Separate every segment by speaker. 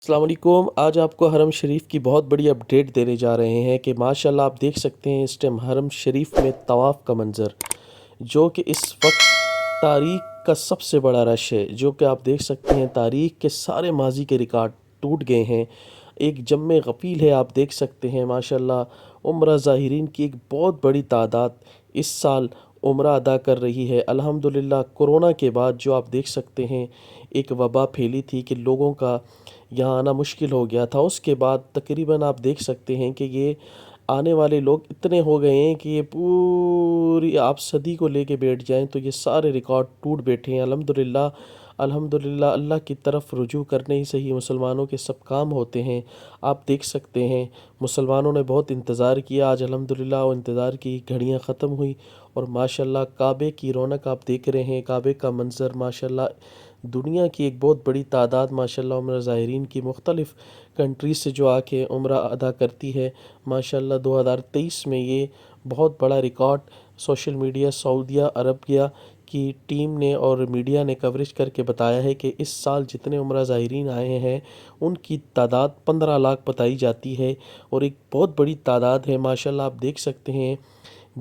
Speaker 1: السلام علیکم۔ آج آپ کو حرم شریف کی بہت بڑی اپڈیٹ دینے جا رہے ہیں کہ ماشاءاللہ آپ دیکھ سکتے ہیں اس ٹائم حرم شریف میں طواف کا منظر، جو کہ اس وقت تاریخ کا سب سے بڑا رش ہے، جو کہ آپ دیکھ سکتے ہیں تاریخ کے سارے ماضی کے ریکارڈ ٹوٹ گئے ہیں۔ ایک جم غفیر ہے، آپ دیکھ سکتے ہیں ماشاءاللہ عمرہ زائرین کی ایک بہت بڑی تعداد اس سال عمرہ ادا کر رہی ہے الحمدللہ۔ کورونا کے بعد جو آپ دیکھ سکتے ہیں ایک وبا پھیلی تھی کہ لوگوں کا یہاں آنا مشکل ہو گیا تھا، اس کے بعد تقریباً آپ دیکھ سکتے ہیں کہ یہ آنے والے لوگ اتنے ہو گئے ہیں کہ یہ پوری آپ صدی کو لے کے بیٹھ جائیں تو یہ سارے ریکارڈ ٹوٹ بیٹھے ہیں الحمدللہ۔ الحمدللہ اللہ کی طرف رجوع کرنے ہی سے ہی مسلمانوں کے سب کام ہوتے ہیں۔ آپ دیکھ سکتے ہیں مسلمانوں نے بہت انتظار کیا، آج الحمدللہ وہ انتظار کی گھڑیاں ختم ہوئی اور ماشاءاللہ کعبے کی رونق آپ دیکھ رہے ہیں، کعبے کا منظر ماشاءاللہ۔ دنیا کی ایک بہت بڑی تعداد ماشاءاللہ عمرہ زائرین کی مختلف کنٹریز سے جو آ کے عمرہ ادا کرتی ہے ماشاءاللہ۔ 2023 میں یہ بہت بڑا ریکارڈ سوشل میڈیا سعودیہ عربیہ کی ٹیم نے اور میڈیا نے کوریج کر کے بتایا ہے کہ اس سال جتنے عمرہ زائرین آئے ہیں ان کی تعداد 15 لاکھ بتائی جاتی ہے اور ایک بہت بڑی تعداد ہے ماشاءاللہ۔ آپ دیکھ سکتے ہیں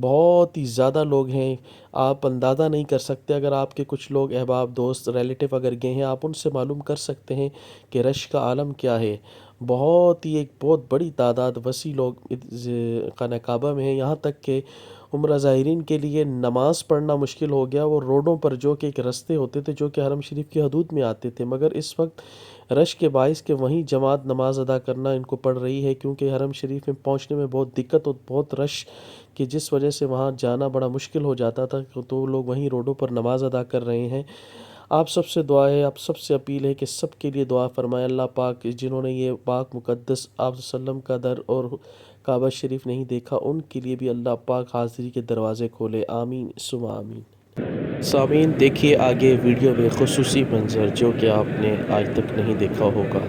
Speaker 1: بہت ہی زیادہ لوگ ہیں، آپ اندازہ نہیں کر سکتے۔ اگر آپ کے کچھ لوگ احباب دوست ریلیٹیو اگر گئے ہیں آپ ان سے معلوم کر سکتے ہیں کہ رش کا عالم کیا ہے۔ بہت ہی ایک بہت بڑی تعداد وسیع لوگ خانہ کعبہ میں ہیں، یہاں تک کہ عمرہ زائرین کے لیے نماز پڑھنا مشکل ہو گیا۔ وہ روڈوں پر جو کہ ایک رستے ہوتے تھے جو کہ حرم شریف کی حدود میں آتے تھے، مگر اس وقت رش کے باعث کہ وہیں جماعت نماز ادا کرنا ان کو پڑ رہی ہے، کیونکہ حرم شریف میں پہنچنے میں بہت دقت اور بہت رش کہ جس وجہ سے وہاں جانا بڑا مشکل ہو جاتا تھا، تو وہ لوگ وہیں روڈوں پر نماز ادا کر رہے ہیں۔ آپ سب سے دعا ہے، آپ سب سے اپیل ہے کہ سب کے لیے دعا فرمائے اللہ پاک، جنہوں نے یہ پاک مقدس آپ صلی اللہ علیہ وسلم کا در اور کعبہ شریف نہیں دیکھا ان کے لیے بھی اللہ پاک حاضری کے دروازے کھولے، آمین ثم آمین۔ سامعین دیکھیے آگے ویڈیو میں خصوصی منظر جو کہ آپ نے آج تک نہیں دیکھا ہوگا۔